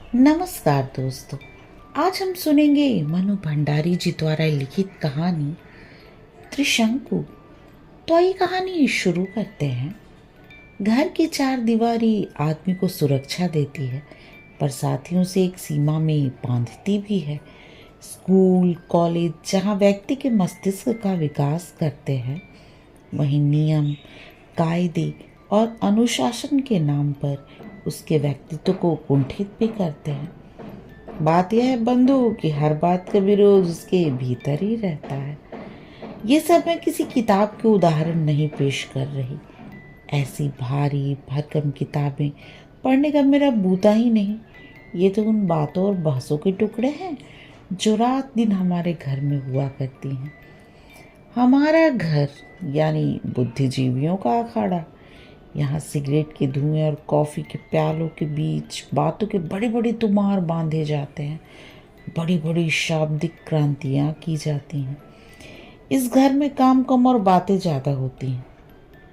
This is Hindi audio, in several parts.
नमस्कार दोस्तों। आज हम सुनेंगे मनु भंडारी जी द्वारा लिखित कहानी त्रिशंकु। तो आइए कहानी शुरू करते हैं। घर की चार दीवारी आदमी को सुरक्षा देती है, पर साथियों से एक सीमा में बांधती भी है। स्कूल कॉलेज जहाँ व्यक्ति के मस्तिष्क का विकास करते हैं, वहीं नियम कायदे और अनुशासन के नाम पर उसके व्यक्तित्व को कुंठित भी करते हैं। बात यह है बंधु कि हर बात का विरोध उसके भीतर ही रहता है। ये सब मैं किसी किताब के उदाहरण नहीं पेश कर रही। ऐसी भारी भरकम किताबें पढ़ने का मेरा बूता ही नहीं। ये तो उन बातों और बहसों के टुकड़े हैं जो रात दिन हमारे घर में हुआ करती हैं। हमारा घर यानी बुद्धिजीवियों का अखाड़ा। यहाँ सिगरेट के धुएं और कॉफ़ी के प्यालों के बीच बातों के बड़े बड़े तुमार बांधे जाते हैं, बड़ी बड़ी शाब्दिक क्रांतियाँ की जाती हैं। इस घर में काम कम और बातें ज़्यादा होती हैं।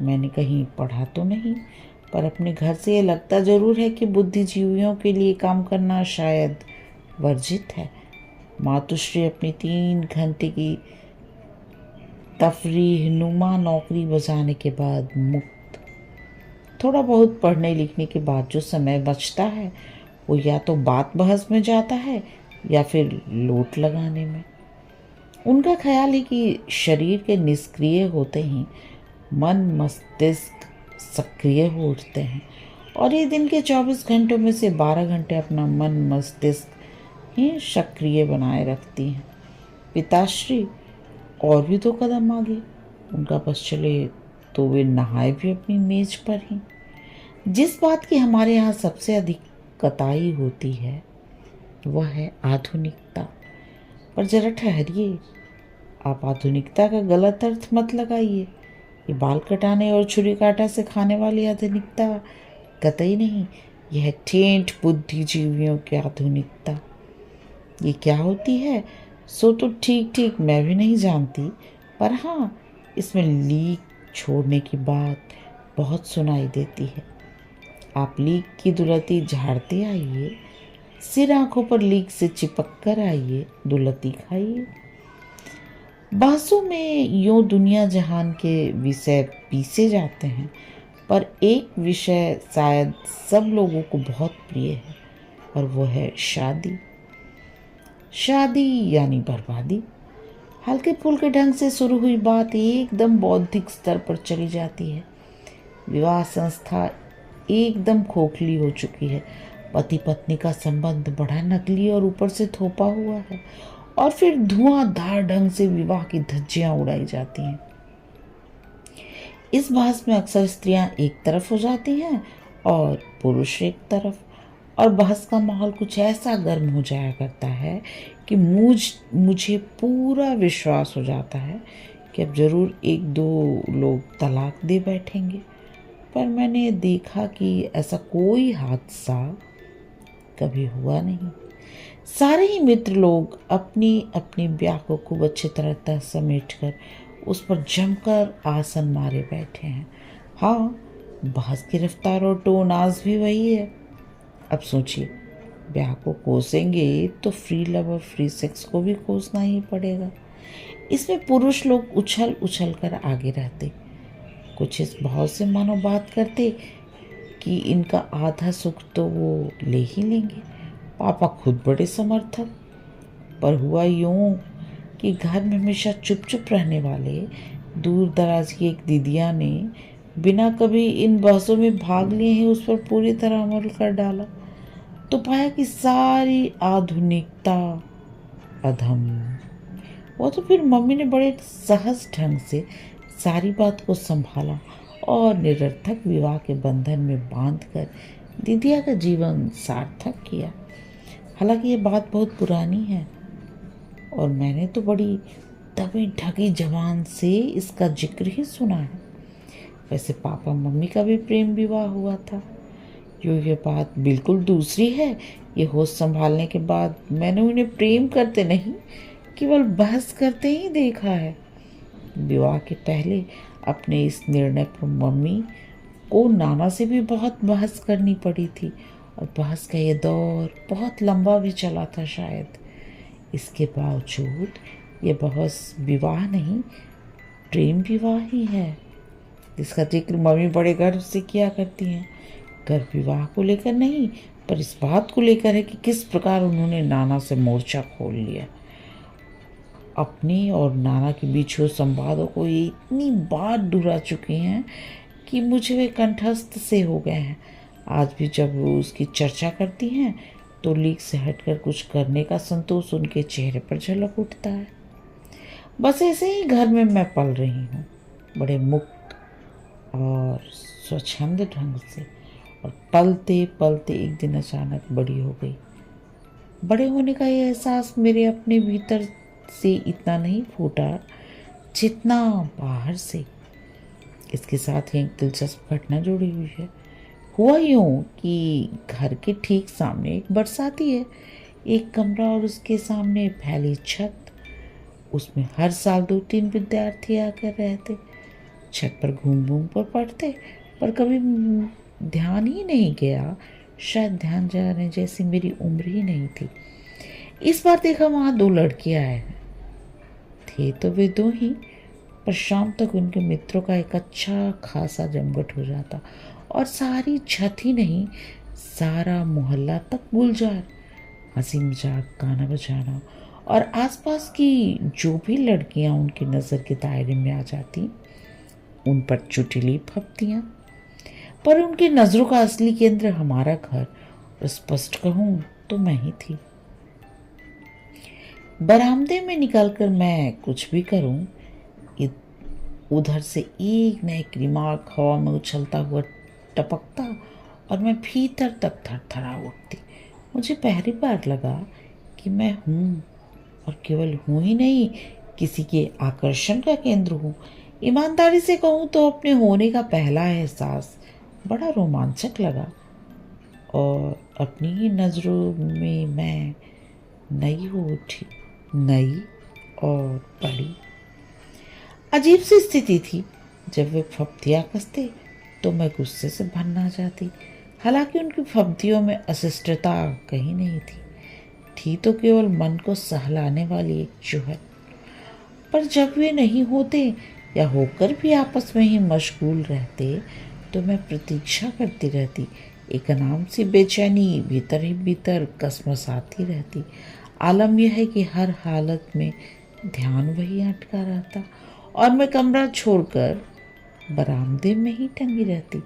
मैंने कहीं पढ़ा तो नहीं, पर अपने घर से ये लगता ज़रूर है कि बुद्धिजीवियों के लिए काम करना शायद वर्जित है। मातुश्री अपनी 3 घंटे की तफरीह नुमा नौकरी बजाने के बाद मुक्त। थोड़ा बहुत पढ़ने लिखने के बाद जो समय बचता है वो या तो बात बहस में जाता है या फिर लोट लगाने में। उनका ख्याल है कि शरीर के निष्क्रिय होते ही मन मस्तिष्क सक्रिय हो उठते हैं, और ये दिन के 24 घंटों में से 12 घंटे अपना मन मस्तिष्क ही सक्रिय बनाए रखती हैं। पिताश्री और भी 2 कदम आगे। उनका बस चले तो वे नहाए भी अपनी मेज पर ही। जिस बात की हमारे यहाँ सबसे अधिक कताई होती है वह है आधुनिकता। पर जरा ठहरिए, आप आधुनिकता का गलत अर्थ मत लगाइए। ये बाल कटाने और छुरी काटा से खाने वाली आधुनिकता कतई नहीं। यह ठेठ बुद्धिजीवियों की आधुनिकता। ये क्या होती है सो तो ठीक ठीक मैं भी नहीं जानती, पर हाँ, इसमें लीक छोड़ने की बात बहुत सुनाई देती है। आप लीक की दुलती झाड़ते आइए, सिर आंखों पर लीक से चिपक कर आइए, दुलती खाइए। बहसों में यूं दुनिया जहान के विषय पीसे जाते हैं, पर एक विषय शायद सब लोगों को बहुत प्रिय है, और वो है शादी। शादी यानी बर्बादी। हल्के फुल्के ढंग से शुरू हुई बात एकदम बौद्धिक स्तर पर चली जाती है। विवाह संस्था एकदम खोखली हो चुकी है। पति पत्नी का संबंध बड़ा नकली और ऊपर से थोपा हुआ है, और फिर धुआंधार ढंग से विवाह की धज्जियां उड़ाई जाती हैं। इस बहस में अक्सर स्त्रियां एक तरफ हो जाती हैं और पुरुष एक तरफ, और बहस का माहौल कुछ ऐसा गर्म हो जाया करता है कि मुझे पूरा विश्वास हो जाता है कि अब जरूर 1-2 लोग तलाक दे बैठेंगे। पर मैंने देखा कि ऐसा कोई हादसा कभी हुआ नहीं। सारे ही मित्र लोग अपनी अपनी ब्याह को खूब अच्छी तरह समेट कर उस पर जमकर आसन मारे बैठे हैं। हाँ, बहस की रफ्तार और टोन आज भी वही है। अब सोचिए, ब्याह को कोसेंगे तो फ्री लव और फ्री सेक्स को भी कोसना ही पड़ेगा। इसमें पुरुष लोग उछल उछल कर आगे रहते, कुछ इस भाव से मानो बात करते कि इनका आधा सुख तो वो ले ही लेंगे। पापा खुद बड़े समर्थक। पर हुआ यूं कि घर में हमेशा चुप चुप रहने वाले दूर दराज की एक दीदिया ने बिना कभी इन बहसों में भाग लिए ही उस पर पूरी तरह अमल कर डाला। तो पाया कि सारी आधुनिकता अधम। वो तो फिर मम्मी ने बड़े सहज ढंग से सारी बात को संभाला और निरर्थक विवाह के बंधन में बांधकर दीदिया का जीवन सार्थक किया। हालांकि ये बात बहुत पुरानी है, और मैंने तो बड़ी दबी ढकी जबान से इसका जिक्र ही सुना है। वैसे पापा मम्मी का भी प्रेम विवाह हुआ था। ये बात बिल्कुल दूसरी है। ये होश संभालने के बाद मैंने उन्हें प्रेम करते नहीं, केवल बहस करते ही देखा है। विवाह के पहले अपने इस निर्णय पर मम्मी को नाना से भी बहुत बहस करनी पड़ी थी, और बहस का ये दौर बहुत लंबा भी चला था शायद। इसके बावजूद ये बहस विवाह नहीं, प्रेम विवाह ही है, जिसका जिक्र मम्मी बड़े गर्व से किया करती हैं। गर्व विवाह को लेकर नहीं, पर इस बात को लेकर है कि किस प्रकार उन्होंने नाना से मोर्चा खोल लिया। अपनी और नाना के बीच हुए संवादों को ये इतनी बार दोहरा चुके हैं कि मुझे वे कंठस्थ से हो गए हैं। आज भी जब वो उसकी चर्चा करती हैं तो लीक से हटकर कुछ करने का संतोष उनके चेहरे पर झलक उठता है। बस ऐसे ही घर में मैं पल रही हूँ, बड़े मुक्त और स्वच्छंद ढंग से, और पलते पलते एक दिन अचानक बड़ी हो गई। बड़े होने का ये एहसास मेरे अपने भीतर से इतना नहीं फूटा जितना बाहर से। इसके साथ ही एक दिलचस्प घटना जुड़ी हुई है। हुआ यूँ कि घर के ठीक सामने एक बरसाती है, एक कमरा और उसके सामने फैली छत। उसमें हर साल 2-3 विद्यार्थी आकर रहते। छत पर घूम घूम पर पढ़ते, पर कभी ध्यान ही नहीं गया। शायद ध्यान जाने जैसी मेरी उम्र ही नहीं थी। इस बार देखा वहाँ 2 लड़के आए हैं। थे तो वे 2 ही, पर शाम तक उनके मित्रों का एक अच्छा खासा जमघट हो जाता और सारी छत ही नहीं, सारा मोहल्ला तक गुलजार। हंसी मजाक, गाना बजाना और आसपास की जो भी लड़कियां उनकी नज़र के दायरे में आ जाती, उन पर चुटिली फपतियाँ। पर उनकी नज़रों का असली केंद्र हमारा घर, और स्पष्ट कहूँ तो मैं ही थी। बरामदे में निकलकर मैं कुछ भी करूं, उधर से एक न एक रिमार्क हवा में उछलता हुआ टपकता और मैं भीतर तक थरथरा उठती। मुझे पहली बार लगा कि मैं हूँ, और केवल हूँ ही नहीं, किसी के आकर्षण का केंद्र हूँ। ईमानदारी से कहूँ तो अपने होने का पहला एहसास बड़ा रोमांचक लगा, और अपनी ही नज़रों में मैं नई हो उठी, नई और बड़ी। अजीब सी स्थिति थी। जब वे फब्तियाँ कसते तो मैं गुस्से से भन जाती। हालांकि उनकी फब्तियों में अशिष्टता कहीं नहीं थी तो केवल मन को सहलाने वाली एक चुहट। पर जब वे नहीं होते या होकर भी आपस में ही मशगूल रहते तो मैं प्रतीक्षा करती रहती। एक अनाम सी बेचैनी भीतर ही भीतर कसमसाती रहती। आलम यह है कि हर हालत में ध्यान वही अटका रहता और मैं कमरा छोड़कर बरामदे में ही टंगी रहती।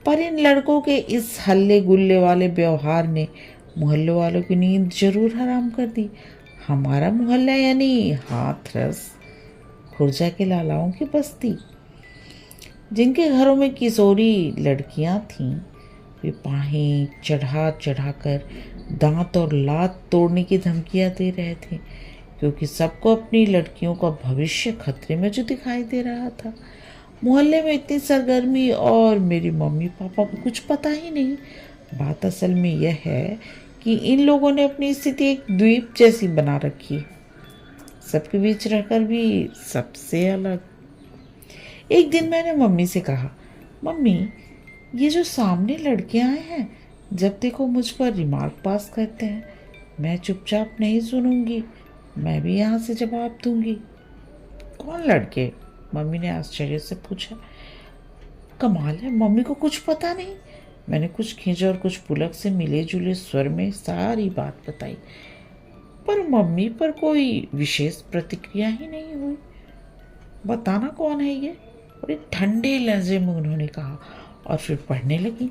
पर इन लड़कों के इस हल्ले गुल्ले वाले व्यवहार ने मोहल्ले वालों की नींद जरूर हराम कर दी। हमारा मोहल्ला यानी हाथरस खुर्जा के लालाओं की बस्ती, जिनके घरों में किशोरी लड़कियां थीं, वे बाहें चढ़ा चढ़ा कर दांत और लात तोड़ने की धमकियां दे रहे थे, क्योंकि सबको अपनी लड़कियों का भविष्य खतरे में जो दिखाई दे रहा था। मोहल्ले में इतनी सरगर्मी और मेरी मम्मी पापा को कुछ पता ही नहीं। बात असल में यह है कि इन लोगों ने अपनी स्थिति एक द्वीप जैसी बना रखी, सबके बीच रहकर भी सबसे अलग। एक दिन मैंने मम्मी से कहा, मम्मी ये जो सामने लड़के आए हैं, जब देखो मुझ पर रिमार्क पास करते हैं, मैं चुपचाप नहीं सुनूंगी, मैं भी यहाँ से जवाब दूंगी। कौन लड़के? मम्मी ने आश्चर्य से पूछा। कमाल है, मम्मी को कुछ पता नहीं। मैंने कुछ खींच और कुछ पुलक से मिले जुले स्वर में सारी बात बताई, पर मम्मी पर कोई विशेष प्रतिक्रिया ही नहीं हुई। बताना कौन है ये? बड़े ठंडे लहजे में उन्होंने कहा और फिर पढ़ने लगी।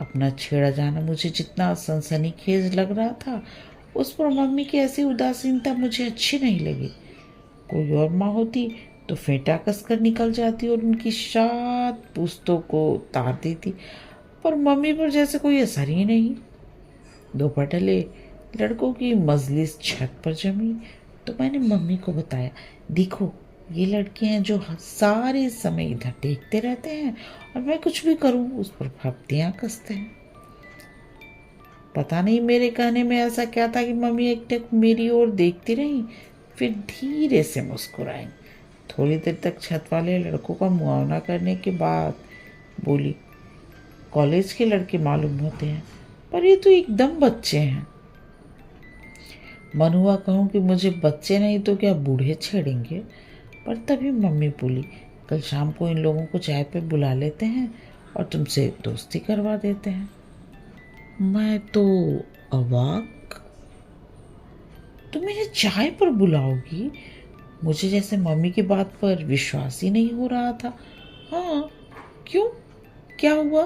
अपना छेड़ा जाना मुझे जितना सनसनीखेज लग रहा था, उस पर मम्मी की ऐसी उदासीनता मुझे अच्छी नहीं लगी। कोई और माँ होती तो फेंटा कसकर निकल जाती और उनकी 7 पुस्तों को तार देती, पर मम्मी पर जैसे कोई असर ही नहीं। दोपहर ढले लड़कों की मजलिस छत पर जमी तो मैंने मम्मी को बताया, देखो ये लड़के हैं जो सारे समय इधर देखते रहते हैं और मैं कुछ भी करूं उस पर फप्तियाँ कसते हैं। पता नहीं मेरे कहने में ऐसा क्या था कि मम्मी एकटक मेरी ओर देखती रही, फिर धीरे से मुस्कुराई। थोड़ी देर तक छत वाले लड़कों का मुआवना करने के बाद बोली, कॉलेज के लड़के मालूम होते हैं, पर ये तो एकदम बच्चे हैं। मन हुआ कहूँ कि मुझे बच्चे नहीं तो क्या बूढ़े छेड़ेंगे, पर तभी मम्मी बोली, कल शाम को इन लोगों को चाय पे बुला लेते हैं और तुमसे दोस्ती करवा देते हैं। मैं तो अवाक, तुम मुझे चाय पर बुलाओगी? मुझे जैसे मम्मी की बात पर विश्वास ही नहीं हो रहा था। हाँ, क्यों, क्या हुआ?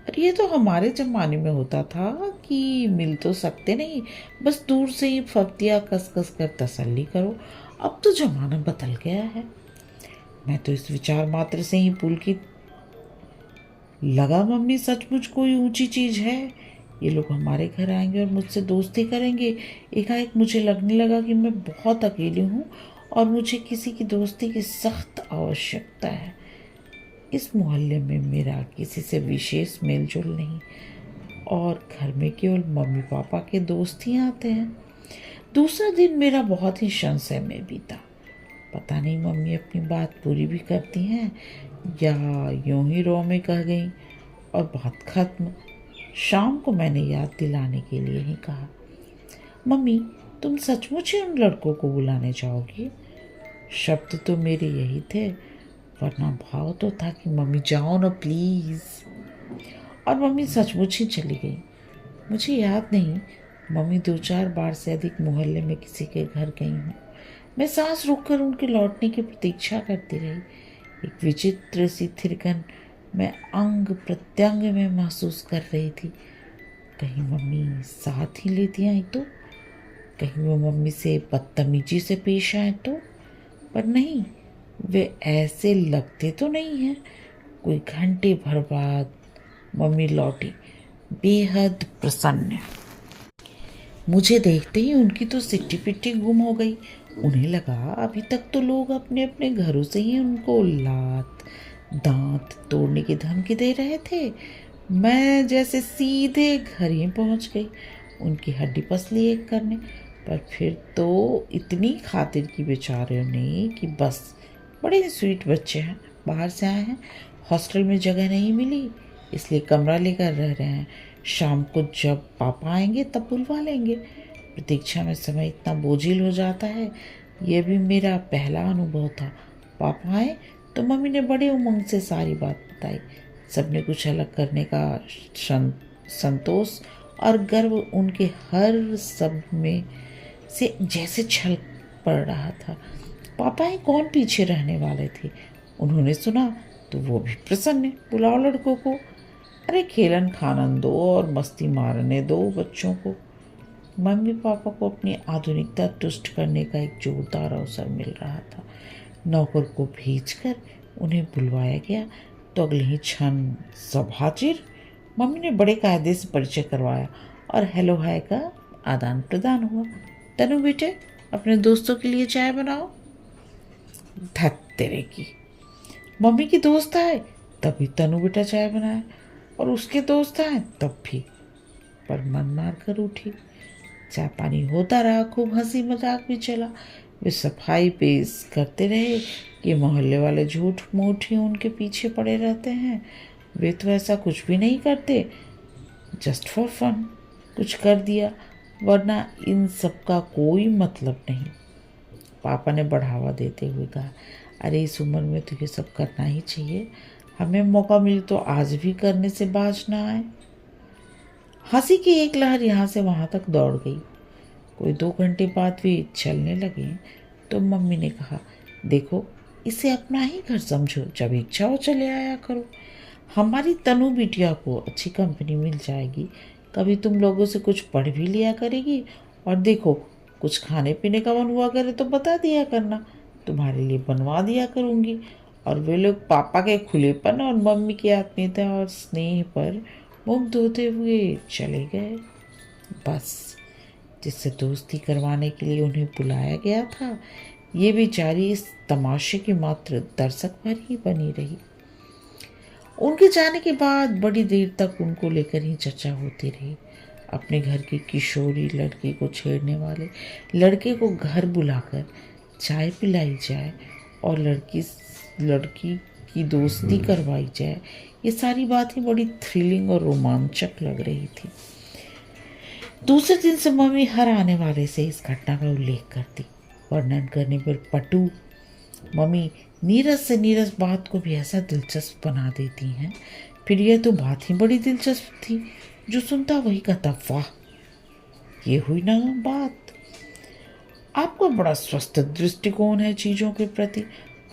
अरे ये तो हमारे ज़माने में होता था कि मिल तो सकते नहीं, बस दूर से ही फफ्तियाँ कस कस कर तसल्ली करो। अब तो ज़माना बदल गया है। मैं तो इस विचार मात्र से ही पुलकित लगा, मम्मी सचमुच कोई ऊंची चीज़ है। ये लोग हमारे घर आएंगे और मुझसे दोस्ती करेंगे। एकाएक मुझे लगने लगा कि मैं बहुत अकेली हूँ और मुझे किसी की दोस्ती की सख्त आवश्यकता है। इस मोहल्ले में मेरा किसी से विशेष मेलजोल नहीं और घर में केवल मम्मी पापा के दोस्त ही आते हैं। दूसरा दिन मेरा बहुत ही संशय में बीता। पता नहीं मम्मी अपनी बात पूरी भी करती हैं या यूं ही रो में कह गई और बात खत्म। शाम को मैंने याद दिलाने के लिए ही कहा, मम्मी तुम सचमुच ही उन लड़कों को बुलाने जाओगी? शब्द तो मेरे यही थे, वरना भाव तो था कि मम्मी जाओ ना प्लीज़। और मम्मी सचमुच ही चली गई। मुझे याद नहीं, मम्मी 2-4 बार से अधिक मोहल्ले में किसी के घर गई हूँ। मैं सांस रोककर उनके लौटने की प्रतीक्षा करती रही। एक विचित्र सी थिरकन मैं अंग प्रत्यंग में महसूस कर रही थी। कहीं मम्मी साथ ही लेती आई तो, कहीं वो मम्मी से बदतमीजी से पेश आए तो, पर नहीं, वे ऐसे लगते तो नहीं हैं। कोई घंटे भर बाद मम्मी लौटी, बेहद प्रसन्न। मुझे देखते ही उनकी तो सिट्टी पिट्टी गुम हो गई। उन्हें लगा अभी तक तो लोग अपने अपने घरों से ही उनको लात दांत तोड़ने की धमकी दे रहे थे। मैं जैसे सीधे घर ही पहुंच गई उनकी हड्डी पसली एक करने। पर फिर तो इतनी खातिर की बेचारियों ने कि बस, बड़े स्वीट बच्चे हैं, बाहर से आए हैं, हॉस्टल में जगह नहीं मिली इसलिए कमरा लेकर रह रहे हैं। शाम को जब पापा आएंगे तब बुलवा लेंगे। प्रतीक्षा में समय इतना बोझिल हो जाता है, यह भी मेरा पहला अनुभव था। पापा आए तो मम्मी ने बड़े उमंग से सारी बात बताई। सबने कुछ अलग करने का संतोष और गर्व उनके हर शब्द में से जैसे छल पड़ रहा था। पापा ही कौन पीछे रहने वाले थे। उन्होंने सुना तो वो भी प्रसन्न, बुलाओ लड़कों को। अरे खेलन खानन दो और मस्ती मारने दो बच्चों को। मम्मी पापा को अपनी आधुनिकता तुष्ट करने का एक जोरदार अवसर मिल रहा था। नौकर को भेजकर उन्हें बुलवाया गया तो अगले ही क्षण सब हाजिर। मम्मी ने बड़े कायदे से परिचय करवाया और हेलो हाय का आदान प्रदान हुआ। तनु बेटे, अपने दोस्तों के लिए चाय बनाओ। धत तेरे की, मम्मी की दोस्त आए तभी तनु बेटा चाय बनाए और उसके दोस्त आए तब भी। पर मन मार कर उठी। चाय पानी होता रहा, खूब हंसी मजाक भी चला। वे सफाई पेश करते रहे कि मोहल्ले वाले झूठ मूठ ही उनके पीछे पड़े रहते हैं। वे तो ऐसा कुछ भी नहीं करते, जस्ट फॉर फन कुछ कर दिया, वरना इन सब का कोई मतलब नहीं। पापा ने बढ़ावा देते हुए कहा, अरे इस उम्र में तो ये सब करना ही चाहिए। हमें मौका मिले तो आज भी करने से बाज ना आए। हंसी की एक लहर यहाँ से वहाँ तक दौड़ गई। कोई 2 घंटे बाद वे चलने लगे तो मम्मी ने कहा, देखो इसे अपना ही घर समझो, जब इच्छा हो चले आया करो। हमारी तनु बिटिया को अच्छी कंपनी मिल जाएगी, कभी तुम लोगों से कुछ पढ़ भी लिया करेगी। और देखो, कुछ खाने पीने का मन हुआ करे तो बता दिया करना, तुम्हारे लिए बनवा दिया करूँगी। और वे लोग पापा के खुलेपन और मम्मी की आत्मीयता और स्नेह पर मुग्ध होते हुए चले गए। बस, जिससे दोस्ती करवाने के लिए उन्हें बुलाया गया था, ये बेचारी इस तमाशे की मात्र दर्शक भर ही बनी रही। उनके जाने के बाद बड़ी देर तक उनको लेकर ही चर्चा होती रही। अपने घर की किशोरी लड़की को छेड़ने वाले लड़के को घर बुलाकर चाय पिलाई जाए और लड़की की दोस्ती करवाई जाए, ये सारी बातें बड़ी थ्रिलिंग और रोमांचक लग रही थी। दूसरे दिन से मम्मी हर आने वाले से इस घटना का उल्लेख करती। वर्णन करने पर पटु मम्मी नीरस से नीरस बात को भी ऐसा दिलचस्प बना देती हैं। फिर यह तो बात ही बड़ी दिलचस्प थी, जो सुनता वही कहता वाह, ये हुई ना बात। आपका बड़ा स्वस्थ दृष्टिकोण है चीज़ों के प्रति,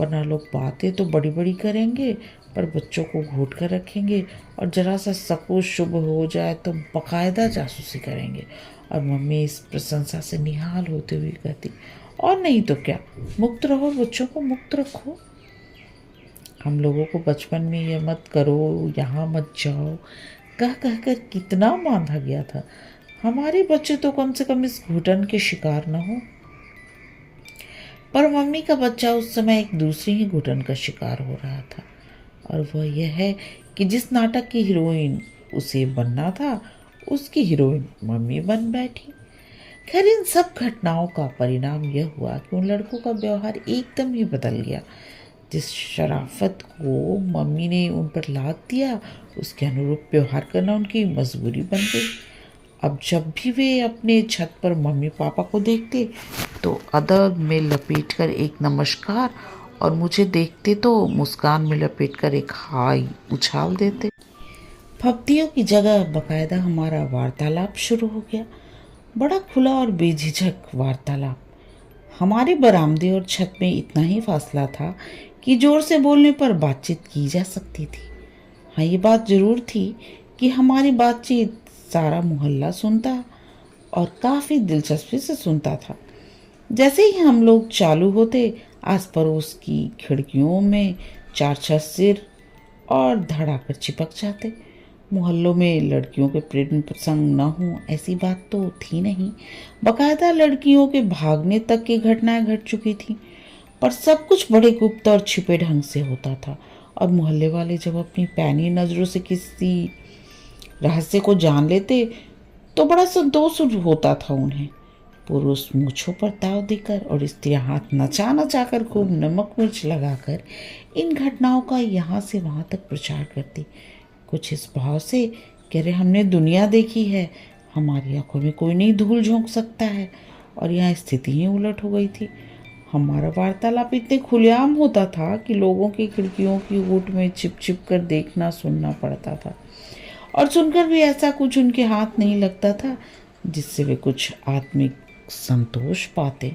वरना लोग बातें तो बड़ी बड़ी करेंगे पर बच्चों को घोट कर रखेंगे, और जरा सा सको शुभ हो जाए तो बाकायदा जासूसी करेंगे। और मम्मी इस प्रशंसा से निहाल होते हुए कहती, और नहीं तो क्या, मुक्त रहो, बच्चों को मुक्त रखो। हम लोगों को बचपन में ये मत करो, यहाँ मत जाओ कह कहकर कितना बांधा गया था। हमारे बच्चे तो कम से कम इस घुटन के शिकार न हो। पर मम्मी का बच्चा उस समय एक दूसरी ही घुटन का शिकार हो रहा था, और वह यह है कि जिस नाटक की हीरोइन उसे बनना था, उसकी हीरोइन मम्मी बन बैठी। खैर, इन सब घटनाओं का परिणाम यह हुआ कि उन लड़कों का व्यवहार एकदम ही बदल गया। जिस शराफत को मम्मी ने उन पर लाद दिया, उसके अनुरूप व्यवहार करना उनकी मजबूरी बन गई। अब जब भी वे अपने छत पर मम्मी पापा को देखते तो अदब में लपेटकर एक नमस्कार, और मुझे देखते तो मुस्कान में लपेटकर एक हाय उछाल देते। फब्तियों की जगह बकायदा हमारा वार्तालाप शुरू हो गया, बड़ा खुला और बेझिझक वार्तालाप। हमारे बरामदे और छत में इतना ही फासला था कि जोर से बोलने पर बातचीत की जा सकती थी। हाँ, ये बात जरूर थी कि हमारी बातचीत सारा मोहल्ला सुनता, और काफ़ी दिलचस्पी से सुनता था। जैसे ही हम लोग चालू होते, आस पड़ोस की खिड़कियों में चार छह सिर और धड़ाकर चिपक जाते। मोहल्लों में लड़कियों के प्रेम प्रसंग न हो ऐसी बात तो थी नहीं, बकायदा लड़कियों के भागने तक की घटनाएं घट चुकी थी। पर सब कुछ बड़े गुप्त और छिपे ढंग से होता था, और मोहल्ले वाले जब अपनी पैनी नज़रों से किसी रहस्य को जान लेते तो बड़ा संतोष होता था उन्हें। पुरुष मूछों पर ताव देकर और स्त्रियां हाथ नचा नचा कर खूब नमक मिर्च लगाकर इन घटनाओं का यहाँ से वहाँ तक प्रचार करती, कुछ इस भाव से कि अरे हमने दुनिया देखी है, हमारी आंखों में कोई नहीं धूल झोंक सकता है। और यहाँ स्थिति ही उलट हो गई थी। हमारा वार्तालाप इतने खुलेआम होता था कि लोगों की खिड़कियों की ओट में छिप छिप कर देखना सुनना पड़ता था, और सुनकर भी ऐसा कुछ उनके हाथ नहीं लगता था जिससे वे कुछ आत्मिक संतोष पाते।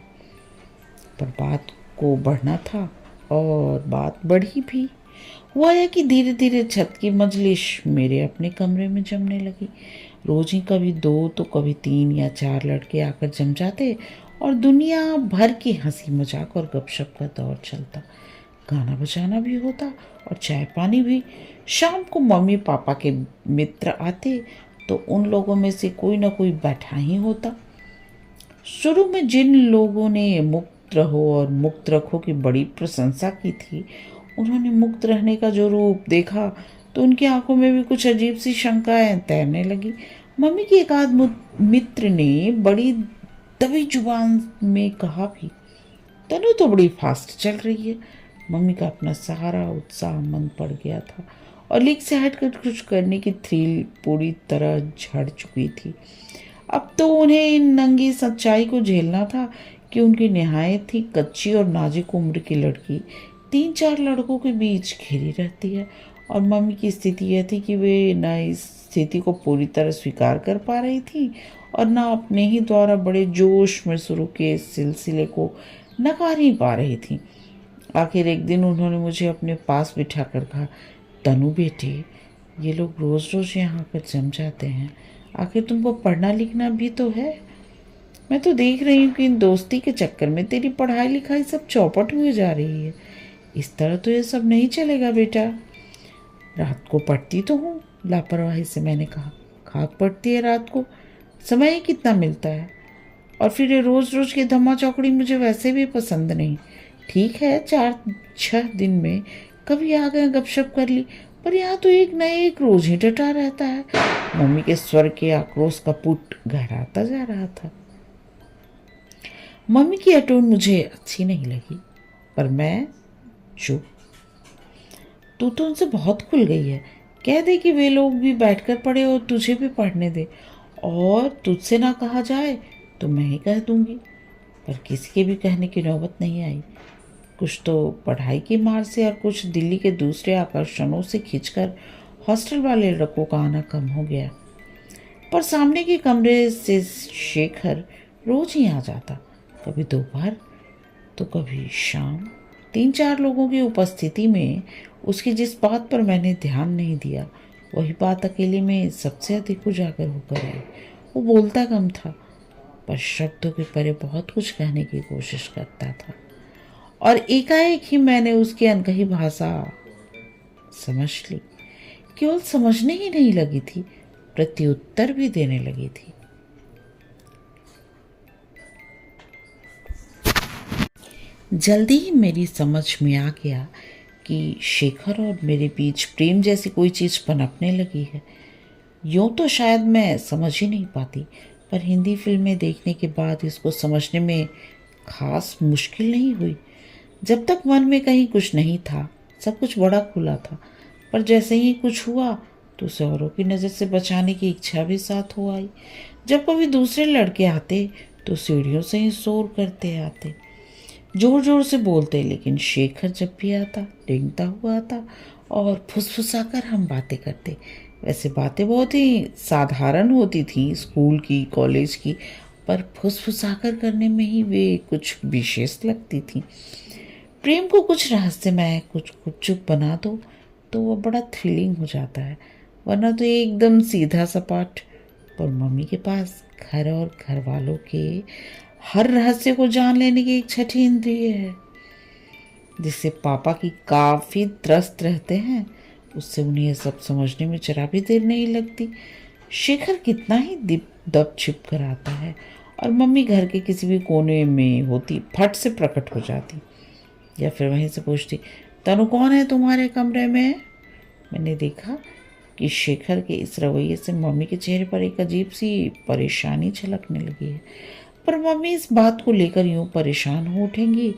पर बात को बढ़ना था, और बात बढ़ी भी। हुआ यह कि धीरे धीरे छत की मजलिस मेरे अपने कमरे में जमने लगी। रोज ही कभी 2 तो कभी 3 या 4 लड़के आकर जम जाते, और दुनिया भर की हंसी मजाक और गपशप का दौर चलता। गाना बजाना भी होता और चाय पानी भी। शाम को मम्मी पापा के मित्र आते तो उन लोगों में से कोई ना कोई बैठा ही होता। शुरू में जिन लोगों ने मुक्त रहो और मुक्त रखो की बड़ी प्रशंसा की थी, उन्होंने मुक्त रहने का जो रूप देखा तो उनकी आंखों में भी कुछ अजीब सी शंकाएं तैरने लगी। मम्मी की एक आध मित्र ने बड़ी दबी जुबान में कहा भी, तनु तो बड़ी फास्ट चल रही है। मम्मी का अपना सारा उत्साह मन पड़ गया था, और लीक से हटकर कुछ करने की थ्रिल पूरी तरह झड़ चुकी थी। अब तो उन्हें इन नंगी सच्चाई को झेलना था कि उनकी निहायत ही कच्ची और नाजुक उम्र की लड़की 3-4 लड़कों के बीच घिरी रहती है। और मम्मी की स्थिति यह थी कि वे न इस स्थिति को पूरी तरह स्वीकार कर पा रही थी, और न अपने ही द्वारा बड़े जोश में शुरू के इस सिलसिले को नकार ही पा रही थी। आखिर एक दिन उन्होंने मुझे अपने पास बिठा कर कहा, तनु बेटे, ये लोग रोज़ रोज़ यहाँ आकर जम जाते हैं, आखिर तुमको पढ़ना लिखना भी तो है। मैं तो देख रही हूँ कि इन दोस्ती के चक्कर में तेरी पढ़ाई लिखाई सब चौपट हुए जा रही है। इस तरह तो ये सब नहीं चलेगा बेटा। रात को पढ़ती तो हूँ, लापरवाही से मैंने कहा। खाक पड़ती है रात को, समय ही कितना मिलता है। और फिर ये रोज़ रोज़ की धमा चौकड़ी मुझे वैसे भी पसंद नहीं। ठीक है, 4-6 दिन में कभी आ गए गपशप कर ली, पर यहाँ तो एक न एक रोज ही डटा रहता है। मम्मी के स्वर के आक्रोश का पुट गहराता जा रहा था। मम्मी की अटोन मुझे अच्छी नहीं लगी, पर मैं चुप। तू तो उनसे बहुत खुल गई है। कह दे कि वे लोग भी बैठकर पढ़े और तुझे भी पढ़ने दे, और तुझसे ना कहा जाए तो मैं ही कह दूंगी। पर किसी के भी कहने की नौबत नहीं आई। कुछ तो पढ़ाई की मार से और कुछ दिल्ली के दूसरे आकर्षणों से खींचकर हॉस्टल वाले लड़कों का आना कम हो गया। पर सामने के कमरे से शेखर रोज ही आ जाता, कभी दोपहर तो कभी शाम। 3-4 लोगों की उपस्थिति में उसकी जिस बात पर मैंने ध्यान नहीं दिया, वही बात अकेले में सबसे अधिक उजागर होकर आई। वो बोलता कम था, पर शब्दों के परे बहुत कुछ कहने की कोशिश करता था, और एकाएक ही मैंने उसकी अनकही भाषा समझ ली। केवल समझने ही नहीं लगी थी, प्रत्युत्तर भी देने लगी थी। जल्दी ही मेरी समझ में आ गया कि शेखर और मेरे बीच प्रेम जैसी कोई चीज़ पनपने लगी है। यूँ तो शायद मैं समझ ही नहीं पाती, पर हिंदी फिल्में देखने के बाद इसको समझने में खास मुश्किल नहीं हुई। जब तक मन में कहीं कुछ नहीं था, सब कुछ बड़ा खुला था, पर जैसे ही कुछ हुआ तो उसे औरों की नज़र से बचाने की इच्छा भी साथ हो आई। जब कभी दूसरे लड़के आते तो सीढ़ियों से ही शोर करते आते, जोर जोर से बोलते, लेकिन शेखर जब भी आता रेंगता हुआ आता और फुसफुसाकर हम बातें करते। वैसे बातें बहुत ही साधारण होती थी, स्कूल की, कॉलेज की, पर फुसफुसाकर करने में ही वे कुछ विशेष लगती थी। प्रेम को कुछ रहस्यमय, कुछ गुपचुप बना दो तो वह बड़ा थ्रिलिंग हो जाता है, वरना तो ये एकदम सीधा सपाट। पर मम्मी के पास घर और घर वालों के हर रहस्य को जान लेने की एक छठी इंद्रिय है, जिससे पापा की काफ़ी त्रस्त रहते हैं। उससे उन्हें यह सब समझने में जरा भी देर नहीं लगती। शेखर कितना ही दब छिप कर आता है, और मम्मी घर के किसी भी कोने में होती फट से प्रकट हो जाती, या फिर वहीं से पूछती, तनु कौन है तुम्हारे कमरे में? मैंने देखा कि शेखर के इस रवैये से मम्मी के चेहरे पर एक अजीब सी परेशानी झलकने लगी है। पर मम्मी इस बात को लेकर यूं परेशान हो उठेंगी,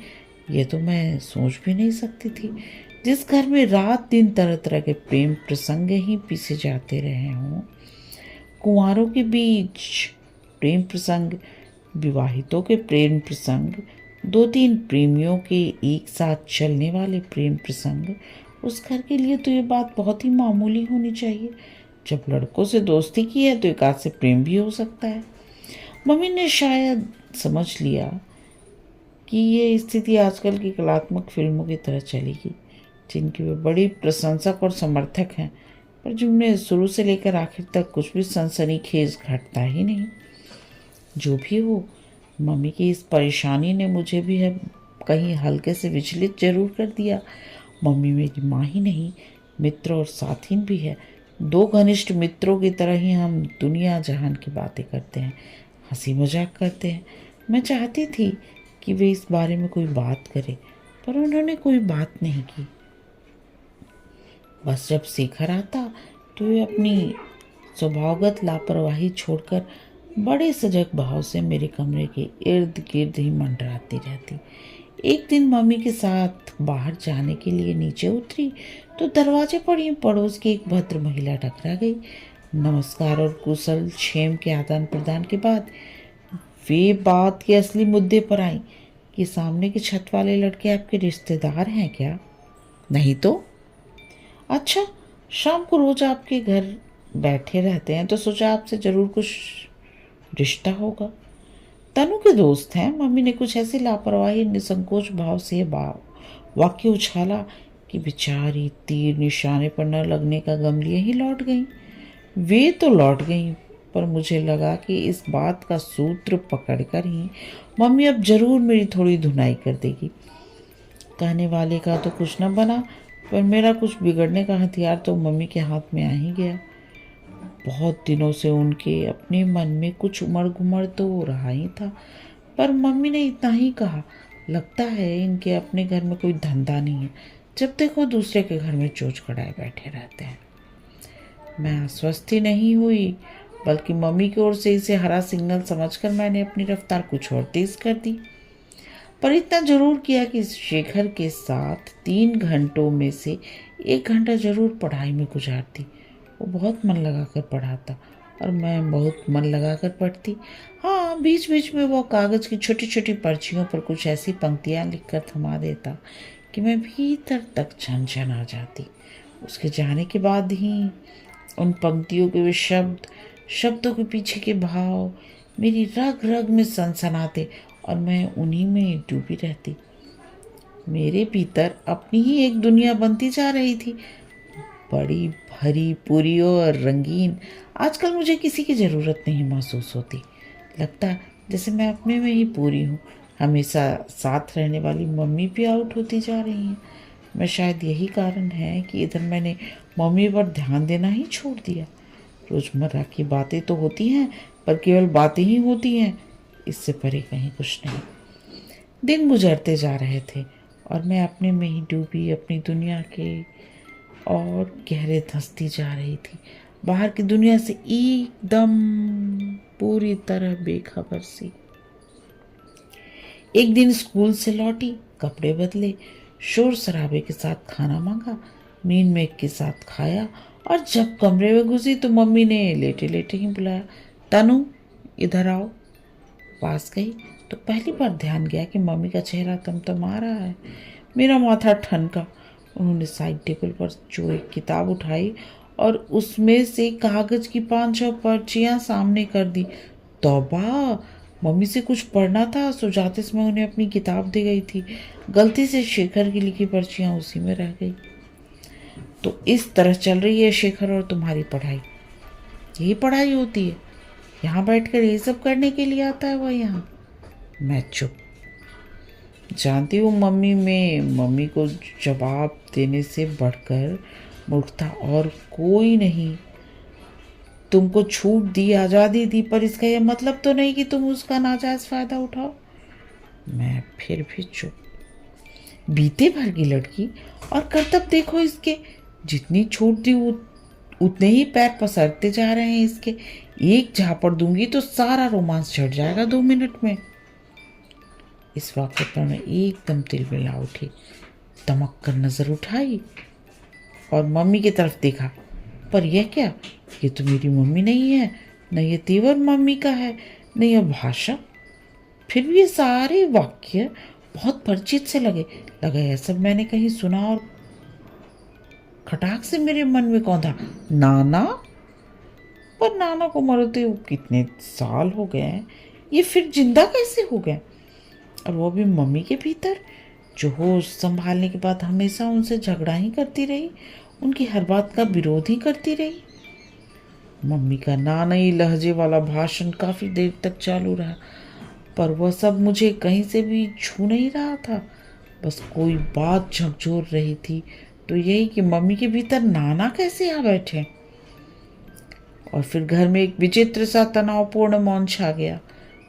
ये तो मैं सोच भी नहीं सकती थी। जिस घर में रात दिन तरह तरह के प्रेम प्रसंग ही पीछे जाते रहे हों, कुंवारों के बीच प्रेम प्रसंग, विवाहितों के प्रेम प्रसंग, 2-3 प्रेमियों के एक साथ चलने वाले प्रेम प्रसंग, उस घर के लिए तो ये बात बहुत ही मामूली होनी चाहिए। जब लड़कों से दोस्ती की है तो एक आध से प्रेम भी हो सकता है। मम्मी ने शायद समझ लिया कि ये स्थिति आजकल की कलात्मक फिल्मों की तरह चलेगी, जिनकी वे बड़ी प्रशंसक और समर्थक हैं, पर जिनमें शुरू से लेकर आखिर तक कुछ भी सनसनीखेज घटता ही नहीं। जो भी हो, मम्मी की इस परेशानी ने मुझे भी कहीं हल्के से विचलित जरूर कर दिया। मम्मी मेरी माँ ही नहीं, मित्र और साथीन भी है। 2 घनिष्ठ मित्रों की तरह ही हम दुनिया जहान की बातें करते हैं, हंसी मजाक करते हैं। मैं चाहती थी कि वे इस बारे में कोई बात करे, पर उन्होंने कोई बात नहीं की। बस जब शेखर आता तो वे अपनी स्वभावगत लापरवाही छोड़कर बड़े सजग भाव से मेरे कमरे के इर्द गिर्द ही मंडराती रहती। एक दिन मम्मी के साथ बाहर जाने के लिए नीचे उतरी तो दरवाजे पर ही पड़ोस की एक भद्र महिला टकरा गई। नमस्कार और कुशल क्षेम के आदान प्रदान के बाद वे बात के असली मुद्दे पर आई कि सामने की छत वाले लड़के आपके रिश्तेदार हैं क्या? नहीं तो? अच्छा, शाम को रोज आपके घर बैठे रहते हैं तो सोचा आपसे जरूर कुछ रिश्ता होगा। तनु के दोस्त हैं। मम्मी ने कुछ ऐसी लापरवाही निसंकोच भाव से वाक्य उछाला कि बेचारी तीर निशाने पर न लगने का गम लिए ही लौट गई। वे तो लौट गई, पर मुझे लगा कि इस बात का सूत्र पकड़कर ही मम्मी अब जरूर मेरी थोड़ी धुनाई कर देगी। कहने वाले का तो कुछ न बना, पर मेरा कुछ बिगड़ने का हथियार तो मम्मी के हाथ में आ ही गया। बहुत दिनों से उनके अपने मन में कुछ उमड़ घुमड़ तो रहा ही था, पर मम्मी ने इतना ही कहा, लगता है इनके अपने घर में कोई धंधा नहीं है, जब देखो दूसरे के घर में चोच कड़ाए बैठे रहते हैं। मैं आश्वस्त ही नहीं हुई, बल्कि मम्मी की ओर से इसे हरा सिग्नल समझकर मैंने अपनी रफ्तार कुछ और तेज कर दी। पर इतना जरूर किया कि शेखर के साथ 3 घंटों में से 1 घंटा जरूर पढ़ाई में गुजारती। वो बहुत मन लगा कर पढ़ाता और मैं बहुत मन लगा कर पढ़ती। हाँ, बीच बीच में वो कागज़ की छोटी छोटी पर्चियों पर कुछ ऐसी पंक्तियाँ लिखकर थमा देता कि मैं भीतर तक झनझन आ जाती। उसके जाने के बाद ही उन पंक्तियों के वे शब्दों के पीछे के भाव मेरी रग रग में सनसनाते और मैं उन्हीं में डूबी रहती। मेरे भीतर अपनी ही एक दुनिया बनती जा रही थी, बड़ी भरी पूरी और रंगीन। आजकल मुझे किसी की ज़रूरत नहीं महसूस होती। लगता जैसे मैं अपने में ही पूरी हूँ। हमेशा साथ रहने वाली मम्मी भी आउट होती जा रही हैं। मैं शायद यही कारण है कि इधर मैंने मम्मी पर ध्यान देना ही छोड़ दिया। रोज़मर्रा की बातें तो होती हैं, पर केवल बातें ही होती हैं, इससे परे कहीं कुछ नहीं। दिन गुजरते जा रहे थे और मैं अपने में ही डूबी अपनी दुनिया के और गहरे धंसती जा रही थी, बाहर की दुनिया से एकदम पूरी तरह बेखबर सी। एक दिन स्कूल से लौटी, कपड़े बदले, शोर शराबे के साथ खाना मांगा, नींद में के साथ खाया और जब कमरे में घुसी तो मम्मी ने लेटे लेटे ही बुलाया, तनु इधर आओ। पास गई तो पहली बार ध्यान गया कि मम्मी का चेहरा तमतमा रहा है। मेरा माथा ठनका। उन्होंने साइड टेबल पर जो एक किताब उठाई और उसमें से कागज की 5-6 पर्चियां सामने कर दी। तौबा, मम्मी से कुछ पढ़ना था, सो जाते समय उन्हें अपनी किताब दे गई थी। गलती से शेखर की लिखी पर्चियां उसी में रह गई। तो इस तरह चल रही है शेखर और तुम्हारी पढ़ाई। यही पढ़ाई होती है? यहाँ बैठकर ये सब करने के लिए आता है वह यहाँ? मैं चुप। जानती हूँ मम्मी को जवाब देने से बढ़कर मूर्खता और कोई नहीं। तुमको छूट दी, आज़ादी दी, पर इसका यह मतलब तो नहीं कि तुम उसका नाजायज़ फ़ायदा उठाओ। मैं फिर भी चुप। बीते भर की लड़की और करतब देखो इसके। जितनी छूट दी उतने ही पैर पसरते जा रहे हैं इसके। एक झापड़ दूंगी तो सारा रोमांस झड़ जाएगा 2 मिनट में। इस वाक़े पर मैं एकदम तिलमिला उठी, तमक कर नज़र उठाई और मम्मी की तरफ देखा। पर यह क्या? ये तो मेरी मम्मी नहीं है, न ये तेवर मम्मी का है, न यह भाषा। फिर भी ये सारे वाक्य बहुत परिचित से लगे यह सब मैंने कहीं सुना। और खटाक से मेरे मन में कौंधा, नाना। पर नाना को मरते हुए कितने साल हो गए हैं, ये फिर जिंदा कैसे हो गए? और वो भी मम्मी के भीतर, जो होश संभालने के बाद हमेशा उनसे झगड़ा ही करती रही, उनकी हर बात का विरोध ही करती रही। मम्मी का नानई लहजे वाला भाषण काफ़ी देर तक चालू रहा, पर वह सब मुझे कहीं से भी छू नहीं रहा था। बस कोई बात झकझोर रही थी, तो यही कि मम्मी के भीतर नाना कैसे आ बैठे। और फिर घर में एक विचित्र सा तनावपूर्ण मौन छा गया,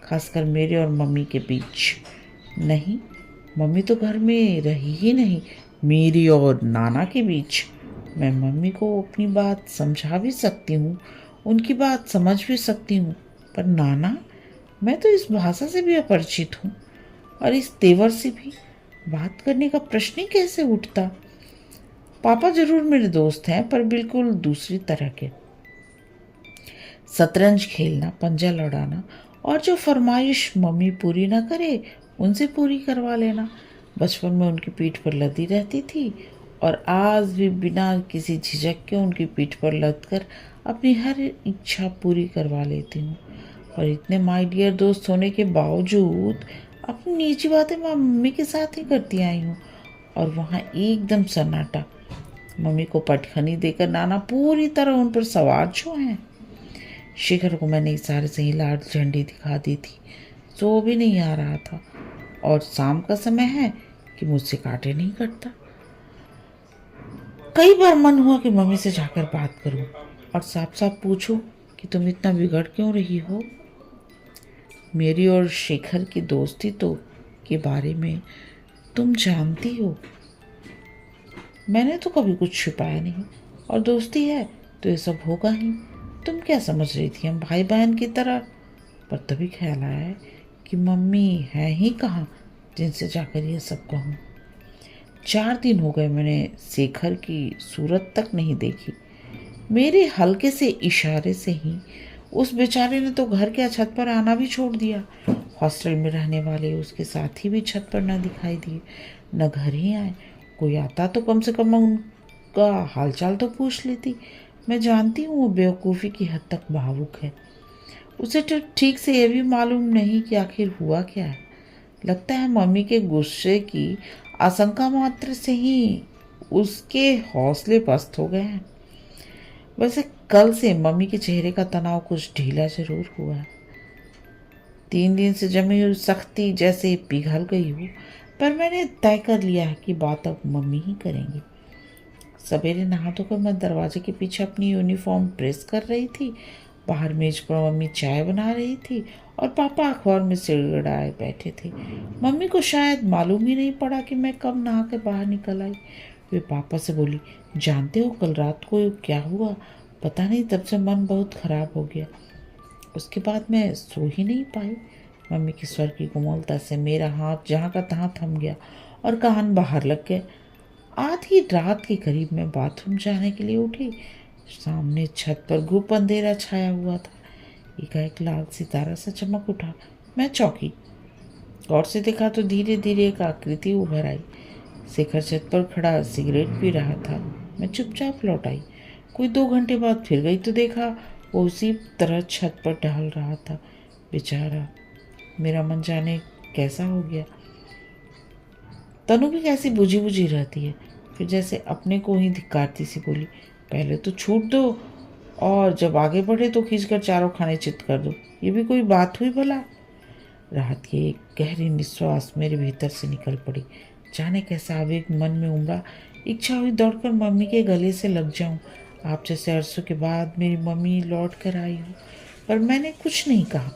खासकर मेरे और मम्मी के बीच। नहीं, मम्मी तो घर में रही ही नहीं, मेरी और नाना के बीच। मैं मम्मी को अपनी बात समझा भी सकती हूँ, उनकी बात समझ भी सकती हूँ, पर नाना, मैं तो इस भाषा से भी अपरिचित हूँ और इस तेवर से भी। बात करने का प्रश्न ही कैसे उठता? पापा जरूर मेरे दोस्त हैं, पर बिल्कुल दूसरी तरह के। शतरंज खेलना, पंजा लड़ाना और जो फरमाइश मम्मी पूरी ना करे उनसे पूरी करवा लेना। बचपन में उनकी पीठ पर लदी रहती थी और आज भी बिना किसी झिझक के उनकी पीठ पर लद कर अपनी हर इच्छा पूरी करवा लेती हूँ। पर इतने माय डियर दोस्त होने के बावजूद अपनी निजी बातें मम्मी के साथ ही करती आई हूँ। और वहाँ एकदम सन्नाटा। मम्मी को पटखनी देकर नाना पूरी तरह उन पर सवार जो हैं। शेखर को मैंने इशारे से ही लाल झंडी दिखा दी थी, सो वो भी नहीं आ रहा था और शाम का समय है कि मुझसे काटे नहीं कटता। कई बार मन हुआ कि मम्मी से जाकर बात करूं और साफ साफ पूछूं कि तुम इतना बिगड़ क्यों रही हो। मेरी और शेखर की दोस्ती तो के बारे में तुम जानती हो, मैंने तो कभी कुछ छुपाया नहीं, और दोस्ती है तो ये सब होगा ही। तुम क्या समझ रही थी, हम भाई बहन की तरह? पर तभी ख्याल आया कि मम्मी है ही कहाँ जिनसे जाकर ये सब कहूँ। 4 दिन हो गए मैंने शेखर की सूरत तक नहीं देखी। मेरे हल्के से इशारे से ही उस बेचारे ने तो घर के छत पर आना भी छोड़ दिया। हॉस्टल में रहने वाले उसके साथी भी छत पर न दिखाई दिए, न घर ही आए। कोई आता तो कम से कम उनका हालचाल तो पूछ लेती। मैं जानती हूँ वो बेवकूफ़ी की हद तक भावुक है। उसे तो ठीक से ये भी मालूम नहीं कि आखिर हुआ क्या है। लगता है मम्मी के गुस्से की आशंका मात्र से ही उसके हौसले पस्त हो गए हैं। वैसे कल से मम्मी के चेहरे का तनाव कुछ ढीला जरूर हुआ है। 3 दिन से जमी हुई सख्ती जैसे पिघल गई हो, पर मैंने तय कर लिया है कि बात अब मम्मी ही करेंगी। सवेरे नहा धोकर मैं दरवाजे के पीछे अपनी यूनिफॉर्म प्रेस कर रही थी। बाहर मेज पर मम्मी चाय बना रही थी और पापा अखबार में सिड़गड़ाए बैठे थे। मम्मी को शायद मालूम ही नहीं पड़ा कि मैं कब नहा के बाहर निकल आई। वे पापा से बोली, जानते हो कल रात को क्या हुआ? पता नहीं, तब से मन बहुत खराब हो गया। उसके बाद मैं सो ही नहीं पाई। मम्मी के स्वर की कोमलता से मेरा हाथ जहाँ का तहाँ थम गया और कान बाहर लग गए। आधी रात के करीब मैं बाथरूम जाने के लिए उठी। सामने छत पर घुप अंधेरा छाया हुआ था। एकाएक लाल सितारा सा चमक उठा। मैं चौंकी। गौर से देखा तो धीरे धीरे एक आकृति उभर आई। शेखर छत पर खड़ा सिगरेट पी रहा था। मैं चुपचाप लौट आई। कोई 2 घंटे बाद फिर गई तो देखा वो उसी तरह छत पर टहल रहा था। बेचारा, मेरा मन जाने कैसा हो गया। तनु भी कैसी बुझी बुझी रहती है। फिर जैसे अपने को ही धिक्कारती सी बोली, पहले तो छूट दो और जब आगे बढ़े तो खींचकर चारों खाने चित कर दो। ये भी कोई बात हुई भला? राहत की एक गहरी निश्वास मेरे भीतर से निकल पड़ी। जाने कैसा आवेग मन में उमड़ा। इच्छा हुई दौड़कर मम्मी के गले से लग जाऊं। आप जैसे अरसों के बाद मेरी मम्मी लौट कर आई हो। पर मैंने कुछ नहीं कहा।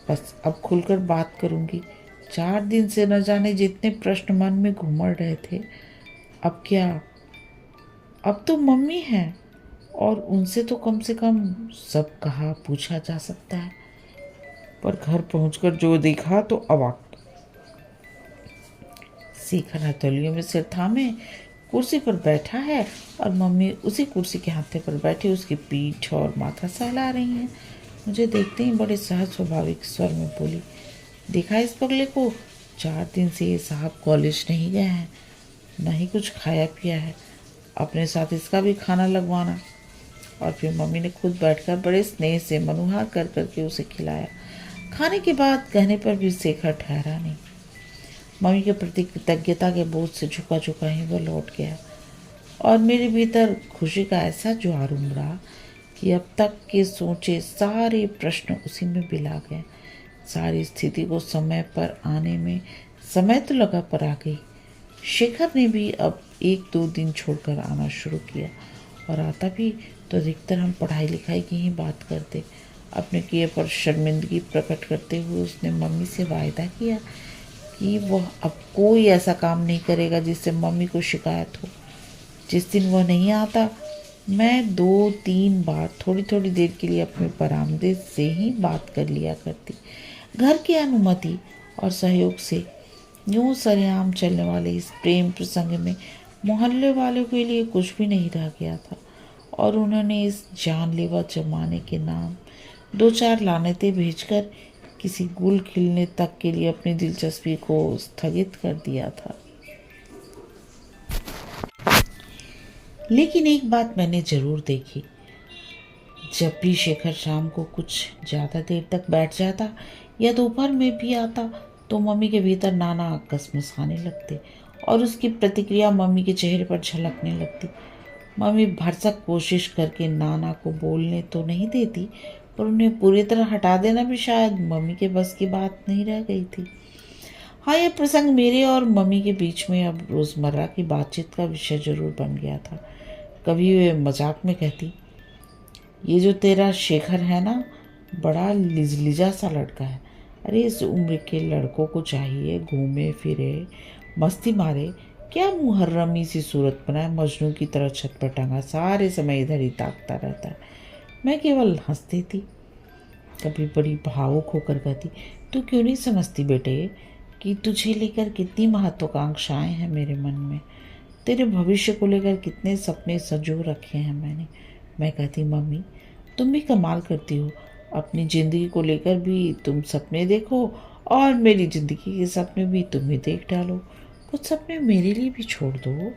बस अब खुलकर बात करूंगी। 4 दिन से न जाने जितने प्रश्न मन में घूमड़ रहे थे, अब क्या? अब तो मम्मी है और उनसे तो कम से कम सब कहा पूछा जा सकता है। पर घर पहुंचकर जो देखा तो अवाक। शेखर हथेलियों में सिर थामे कुर्सी पर बैठा है और मम्मी उसी कुर्सी के हाथे पर बैठी उसकी पीठ और माथा सहला रही हैं। मुझे देखते ही बड़े सहज स्वाभाविक स्वर में बोली, देखा इस पगले को? 4 दिन से ये साहब कॉलेज नहीं गए हैं, न ही कुछ खाया पिया है। अपने साथ इसका भी खाना लगवाना। और फिर मम्मी ने खुद बैठकर बड़े स्नेह से मनुहार कर करके उसे खिलाया। खाने के बाद कहने पर भी शेखर ठहरा नहीं। मम्मी के प्रति कृतज्ञता के बोझ से झुका झुका ही वह लौट गया और मेरे भीतर खुशी का ऐसा ज्वार उमड़ा कि अब तक के सोचे सारे प्रश्न उसी में बिला गए। सारी स्थिति को समय पर आने में समय तो लगा पर आ गई। शेखर ने भी अब 1-2 दिन छोड़कर आना शुरू किया और आता भी तो अधिकतर हम पढ़ाई लिखाई की ही बात करते। अपने किए पर शर्मिंदगी प्रकट करते हुए उसने मम्मी से वायदा किया कि वह अब कोई ऐसा काम नहीं करेगा जिससे मम्मी को शिकायत हो। जिस दिन वह नहीं आता, मैं 2-3 बार थोड़ी थोड़ी देर के लिए अपने बरामदे से ही बात कर लिया करती। घर की अनुमति और सहयोग से यूं सरेआम चलने वाले इस प्रेम प्रसंग में मोहल्ले वालों के लिए कुछ भी नहीं रह गया था और उन्होंने इस जानलेवा जमाने के नाम 2-4 लानतें भेजकर किसी गुल खिलने तक के लिए अपनी दिलचस्पी को स्थगित कर दिया था। लेकिन एक बात मैंने जरूर देखी, जब भी शेखर शाम को कुछ ज़्यादा देर तक बैठ जाता या दोपहर में भी आता तो मम्मी के भीतर नाना कसमसाने लगते और उसकी प्रतिक्रिया मम्मी के चेहरे पर झलकने लगती। मम्मी भरसक कोशिश करके नाना को बोलने तो नहीं देती, पर उन्हें पूरी तरह हटा देना भी शायद मम्मी के बस की बात नहीं रह गई थी। हाँ, यह प्रसंग मेरे और मम्मी के बीच में अब रोज़मर्रा की बातचीत का विषय जरूर बन गया था। कभी वे मजाक में कहती, ये जो तेरा शेखर है ना, बड़ा लिजलिजा सा लड़का है। अरे इस उम्र के लड़कों को चाहिए घूमे फिरे, मस्ती मारे, क्या मुहर्रमी सी सूरत बनाए, मजनू की तरह छत पर टंगा सारे समय इधर ही ताकता रहता है। मैं केवल हंसती थी। कभी बड़ी भावुक होकर कहती, तू क्यों नहीं समझती बेटे कि तुझे लेकर कितनी महत्वाकांक्षाएं हैं मेरे मन में, तेरे भविष्य को लेकर कितने सपने सजो रखे हैं मैंने। मैं कहती मम्मी तुम भी कमाल करती हो, अपनी ज़िंदगी को लेकर भी तुम सपने देखो और मेरी ज़िंदगी के सपने भी तुम ही देख डालो, कुछ सपने मेरे लिए भी छोड़ दो।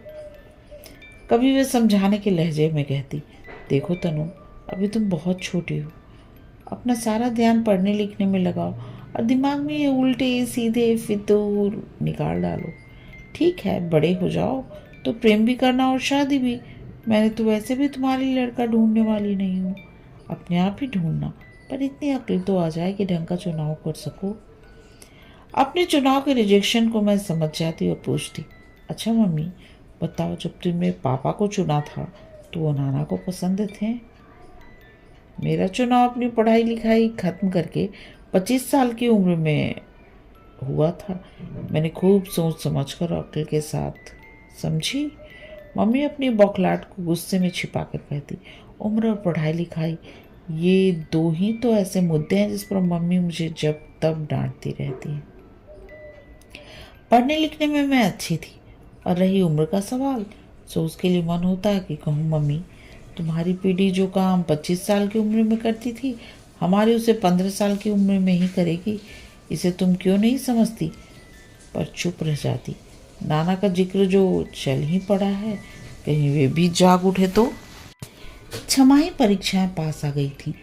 कभी वे समझाने के लहजे में कहती, देखो तनु, अभी तुम बहुत छोटी हो, अपना सारा ध्यान पढ़ने लिखने में लगाओ और दिमाग में ये उल्टे सीधे फितूर निकाल डालो। ठीक है, बड़े हो जाओ तो प्रेम भी करना और शादी भी। मैंने तो वैसे भी तुम्हारे लिए लड़का ढूंढने वाली नहीं हूँ, अपने आप ही ढूंढना, पर इतनी अक्ल तो आ जाए कि ढंग का चुनाव कर सको। अपने चुनाव के रिजेक्शन को मैं समझ जाती और पूछती, अच्छा मम्मी बताओ, जब तुमने पापा को चुना था तो वो नाना को पसंद थे? मेरा चुनाव अपनी पढ़ाई लिखाई खत्म करके 25 साल की उम्र में हुआ था। मैंने खूब सोच समझ कर अक्ल के साथ समझी। मम्मी अपनी बौखलाहट को गुस्से में छिपा कर कहती, उम्र और पढ़ाई लिखाई ये दो ही तो ऐसे मुद्दे हैं जिस पर मम्मी मुझे जब तब डांटती रहती है। पढ़ने लिखने में मैं अच्छी थी, और रही उम्र का सवाल तो उसके लिए मन होता है कि कहूँ मम्मी तुम्हारी पीढ़ी जो काम 25 साल की उम्र में करती थी, हमारी उसे 15 साल की उम्र में ही करेगी, इसे तुम क्यों नहीं समझती? पर चुप रह जाती। नाना का जिक्र जो चल ही पड़ा है, कहीं वे भी जाग उठे तो। छमाही परीक्षाएं पास आ गई थी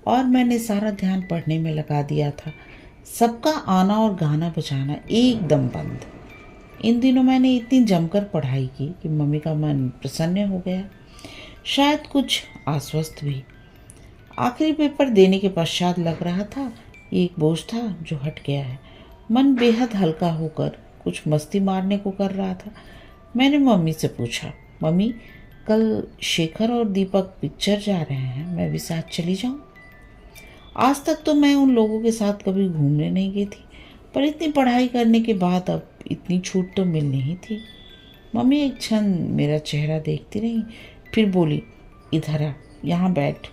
और मैंने सारा ध्यान पढ़ने में लगा दिया था। सबका आना और गाना बजाना एकदम बंद। इन दिनों मैंने इतनी जमकर पढ़ाई की कि मम्मी का मन प्रसन्न हो गया, शायद कुछ आश्वस्त भी। आखिरी पेपर देने के पश्चात लग रहा था ये एक बोझ था जो हट गया है। मन बेहद हल्का होकर कुछ मस्ती मारने को कर रहा था। मैंने मम्मी से पूछा, मम्मी कल शेखर और दीपक पिक्चर जा रहे हैं, मैं भी साथ चली जाऊं? आज तक तो मैं उन लोगों के साथ कभी घूमने नहीं गई थी, पर इतनी पढ़ाई करने के बाद अब इतनी छूट तो मिलनी ही थी। मम्मी एक क्षण मेरा चेहरा देखती रही, फिर बोली, इधर आ, यहाँ बैठ,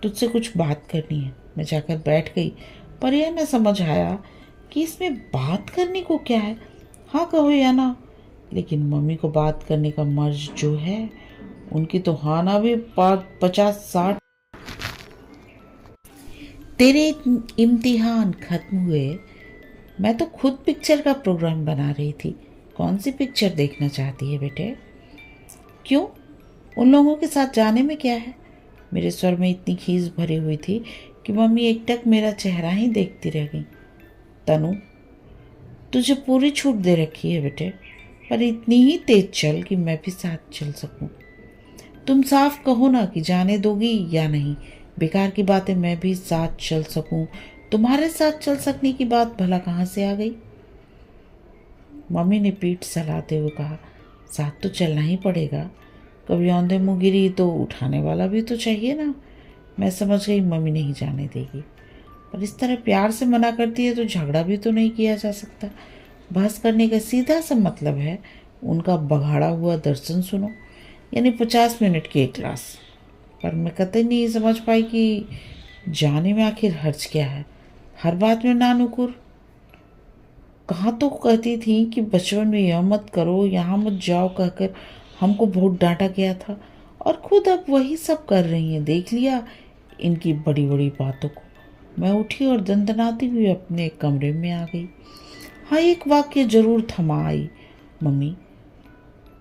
तुझसे कुछ बात करनी है। मैं जाकर बैठ गई, पर यह न समझ आया कि इसमें बात करने को क्या है। हाँ कहो या ना, लेकिन मम्मी को बात करने का मर्ज जो है, उनकी तो हाँ ना भी 50-60। तेरे इम्तिहान खत्म हुए, मैं तो खुद पिक्चर का प्रोग्राम बना रही थी। कौन सी पिक्चर देखना चाहती है बेटे? क्यों, उन लोगों के साथ जाने में क्या है? मेरे स्वर में इतनी खीस भरी हुई थी कि मम्मी एकटक मेरा चेहरा ही देखती रह गई। तनु, तुझे पूरी छूट दे रखी है बेटे, पर इतनी ही तेज चल कि मैं भी साथ चल सकूं। तुम साफ कहो ना कि जाने दोगी या नहीं। बेकार की बातें, मैं भी साथ चल सकूं। तुम्हारे साथ चल सकने की बात भला कहाँ से आ गई? मम्मी ने पीठ सहलाते हुए कहा, साथ तो चलना ही पड़ेगा, कभी औंधे मुँह गिरी तो उठाने वाला भी तो चाहिए ना। मैं समझ गई मम्मी नहीं जाने देगी, पर इस तरह प्यार से मना करती है तो झगड़ा भी तो नहीं किया जा सकता। बहस करने का सीधा सा मतलब है उनका बघाड़ा हुआ दर्शन सुनो, यानी 50 मिनट की एक क्लास। पर मैं कतई नहीं समझ पाई कि जाने में आखिर हर्ज क्या है। हर बात में ना नुकुर। कहाँ तो कहती थी कि बचपन में यह मत करो, यहाँ मत जाओ कहकर हमको बहुत डांटा गया था, और खुद अब वही सब कर रही हैं। देख लिया इनकी बड़ी बड़ी बातों को। मैं उठी और दंदनाती हुई अपने कमरे में आ गई। हाँ, एक वाक्य जरूर थमा आई मम्मी,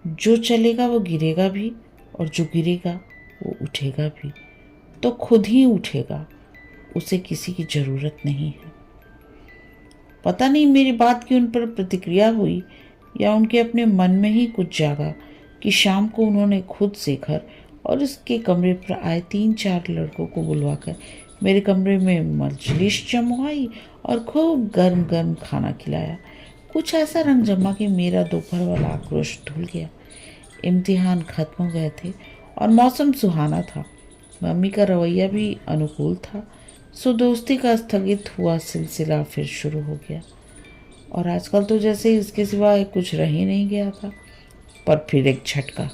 जो चलेगा वो गिरेगा भी, और जो गिरेगा वो उठेगा भी, तो खुद ही उठेगा, उसे किसी की ज़रूरत नहीं है। पता नहीं मेरी बात की उन पर प्रतिक्रिया हुई या उनके अपने मन में ही कुछ जागा कि शाम को उन्होंने खुद शेखर और उसके कमरे पर आए 3-4 लड़कों को बुलवाकर मेरे कमरे में मजलिस जमवाई और खूब गर्म गर्म खाना खिलाया। कुछ ऐसा रंग जमा कि मेरा दोपहर वाला आक्रोश धुल गया। इम्तिहान खत्म हो गए थे और मौसम सुहाना था। मम्मी का रवैया भी अनुकूल था, सो दोस्ती का स्थगित हुआ सिलसिला फिर शुरू हो गया। और आजकल तो जैसे इसके सिवा कुछ रह ही नहीं गया था। पर फिर एक झटका।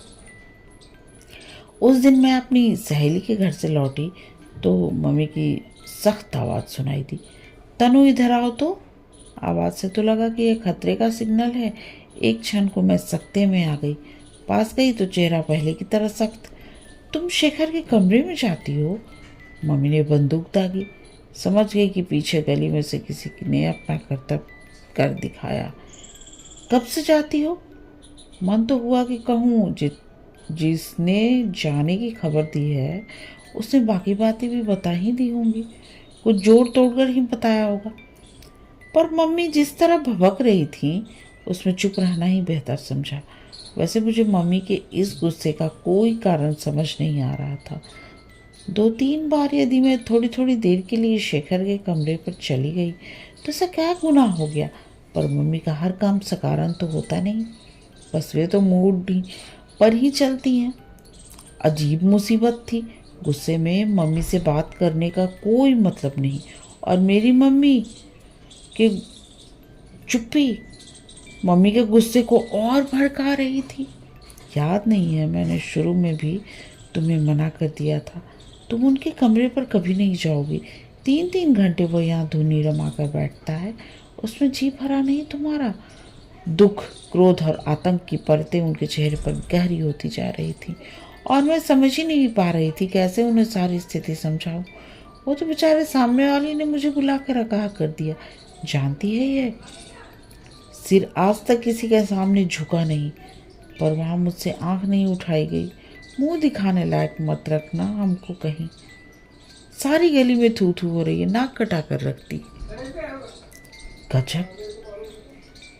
उस दिन मैं अपनी सहेली के घर से लौटी तो मम्मी की सख्त आवाज़ सुनाई दी, तनु इधर आओ तो। आवाज़ से तो लगा कि यह खतरे का सिग्नल है। एक क्षण को मैं सख्ते में आ गई। पास गई तो चेहरा पहले की तरह सख्त। तुम शेखर के कमरे में जाती हो? मम्मी ने बंदूक दागी। समझ गई कि पीछे गली में से किसी ने अपना कर्तव्य कर दिखाया। कब से जाती हो? मन तो हुआ कि कहूँ, जिसने जाने की खबर दी है उसने बाकी बातें भी बता ही दी होंगी, कुछ जोड़ तोड़कर ही बताया होगा। पर मम्मी जिस तरह भभक रही थी उसमें चुप रहना ही बेहतर समझा। वैसे मुझे मम्मी के इस गुस्से का कोई कारण समझ नहीं आ रहा था। 2-3 बार यदि मैं थोड़ी थोड़ी देर के लिए शेखर के कमरे पर चली गई तो ऐसा क्या गुनाह हो गया? पर मम्मी का हर काम सकारण तो होता नहीं, बस वे तो मूड पर ही चलती हैं। अजीब मुसीबत थी। गुस्से में मम्मी से बात करने का कोई मतलब नहीं, और मेरी मम्मी के चुप्पी मम्मी के गुस्से को और भड़का रही थी। याद नहीं है मैंने शुरू में भी तुम्हें मना कर दिया था, तुम उनके कमरे पर कभी नहीं जाओगी। 3-3 घंटे वो यहाँ धुनी रमा कर बैठता है, उसमें जी भरा नहीं तुम्हारा? दुख, क्रोध और आतंक की परतें उनके चेहरे पर गहरी होती जा रही थी, और मैं समझ ही नहीं पा रही थी कैसे उन्हें सारी स्थिति समझाऊं। वो तो बेचारे सामने वाली ने मुझे बुला कर आगाह कर दिया। जानती है ये सिर आज तक किसी के सामने झुका नहीं, पर वहाँ मुझसे आंख नहीं उठाई गई। मुंह दिखाने लायक मत रखना हमको कहीं। सारी गली में थू थू हो रही है, नाक कटा कर रखती। गजब,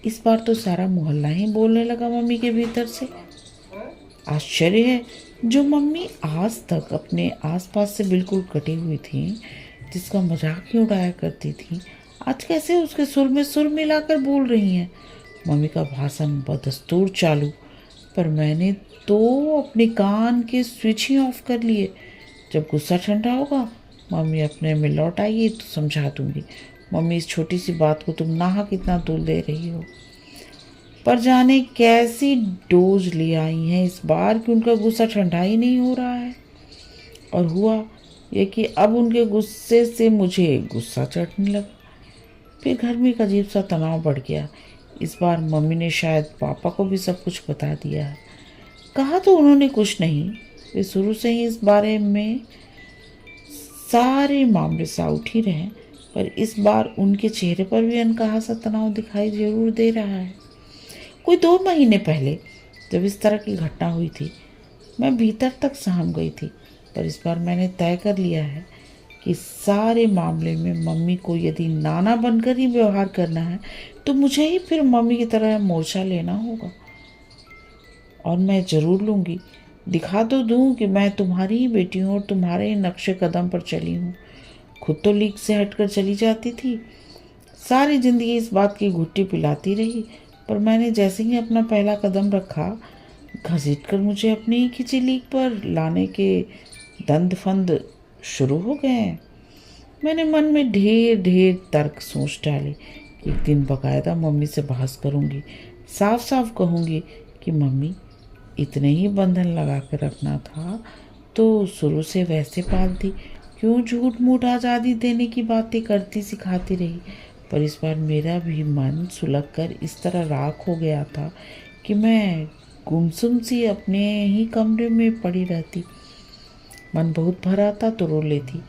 इस बार तो सारा मोहल्ला ही बोलने लगा मम्मी के भीतर से। आश्चर्य है, जो मम्मी आज तक अपने आसपास से बिल्कुल कटी हुई थी, जिसका मजाक ही उड़ाया करती थी, आज कैसे उसके सुर में सुर मिलाकर बोल रही हैं। मम्मी का भाषण बदस्तूर चालू, पर मैंने तो अपने कान के स्विच ही ऑफ कर लिए। जब गुस्सा ठंडा होगा मम्मी अपने में लौट आइए तो समझा दूंगी। मम्मी, इस छोटी सी बात को तुम नाहक कितना तूल दे रही हो। पर जाने कैसी डोज ले आई हैं इस बार कि उनका गुस्सा ठंडा ही नहीं हो रहा है। और हुआ यह कि अब उनके गुस्से से मुझे गुस्सा चढ़ने लगा। फिर घर में एक अजीब सा तनाव बढ़ गया। इस बार मम्मी ने शायद पापा को भी सब कुछ बता दिया है। कहा तो उन्होंने कुछ नहीं, वे शुरू से ही इस बारे में सारे मामले सा उठ ही रहे, पर इस बार उनके चेहरे पर भी अनकहा सा तनाव दिखाई जरूर दे रहा है। कोई 2 महीने पहले जब इस तरह की घटना हुई थी, मैं भीतर तक सहम गई थी, पर इस बार मैंने तय कर लिया है कि सारे मामले में मम्मी को यदि नाना बनकर ही व्यवहार करना है तो मुझे ही फिर मम्मी की तरह मोर्चा लेना होगा। और मैं ज़रूर लूँगी। दिखा तो दूँ कि मैं तुम्हारी ही बेटी हूँ और तुम्हारे ही नक्शे कदम पर चली हूँ। खुद तो लीक से हटकर चली जाती थी, सारी ज़िंदगी इस बात की घुट्टी पिलाती रही, पर मैंने जैसे ही अपना पहला कदम रखा, घसीट कर मुझे अपनी ही खिंची लीक पर लाने के दंद फंद शुरू हो गए हैं। मैंने मन में ढेर ढेर तर्क सोच डाले। एक दिन बाकायदा मम्मी से बहस करूँगी, साफ साफ कहूँगी कि मम्मी, इतने ही बंधन लगा कर रखना था तो शुरू से वैसे पालती, क्यों झूठ मूठ आज़ादी देने की बातें करती सिखाती रही। पर इस बार मेरा भी मन सुलग कर इस तरह राख हो गया था कि मैं गुमसुम सी अपने ही कमरे में पड़ी रहती। मन बहुत भरा था तो रो लेती।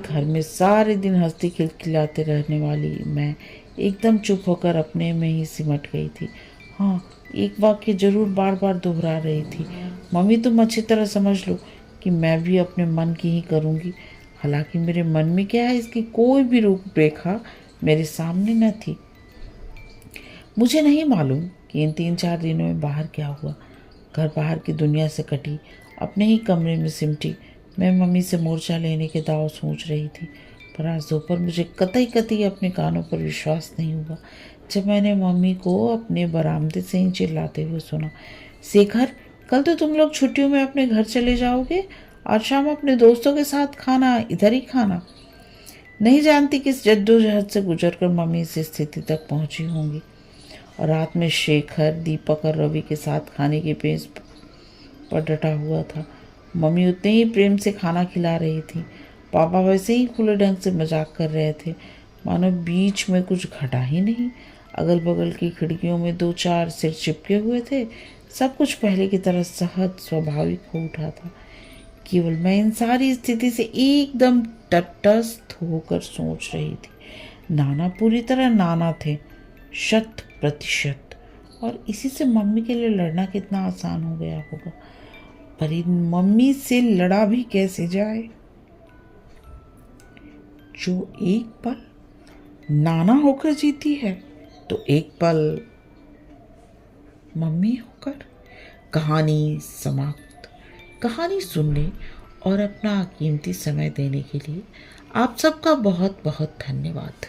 घर में सारे दिन हंसती खिलखिलाते रहने वाली मैं एकदम चुप होकर अपने में ही सिमट गई थी। हाँ, एक वाक्य जरूर बार बार दोहरा रही थी, मम्मी तुम अच्छी तरह समझ लो कि मैं भी अपने मन की ही करूँगी। हालांकि मेरे मन में क्या है इसकी कोई भी रूपरेखा मेरे सामने न थी। मुझे नहीं मालूम कि इन 3-4 दिनों में बाहर क्या हुआ। घर बाहर की दुनिया से कटी, अपने ही कमरे में सिमटी मैं मम्मी से मोर्चा लेने के दाव सोच रही थी। पर आज दोपहर मुझे कतई अपने कानों पर विश्वास नहीं हुआ जब मैंने मम्मी को अपने बरामदे से ही चिल्लाते हुए सुना, शेखर, कल तो तुम लोग छुट्टियों में अपने घर चले जाओगे, आज शाम अपने दोस्तों के साथ खाना इधर ही खाना। नहीं जानती किस जद्दोजहद से गुजरकर मम्मी इस स्थिति तक पहुंची होंगी। और रात में शेखर, दीपक और रवि के साथ खाने की पेश पर डटा हुआ था। मम्मी उतने ही प्रेम से खाना खिला रही थी। पापा वैसे ही खुले ढंग से मजाक कर रहे थे। मानो बीच में कुछ घटा ही नहीं। अगल बगल की खिड़कियों में 2-4 सिर चिपके हुए थे। सब कुछ पहले की तरह सहज स्वाभाविक हो उठा था। केवल मैं इन सारी स्थिति से एकदम तटस्थ होकर सोच रही थी। नाना पूरी तरह नाना थे, 100%। और इसी से मम्मी के लिए लड़ना कितना आसान हो गया होगा। पर इन मम्मी से लड़ा भी कैसे जाए, जो एक पल नाना होकर जीती है तो एक पल मम्मी होकर। कहानी समाप्त। कहानी सुनने और अपना कीमती समय देने के लिए आप सबका बहुत बहुत धन्यवाद।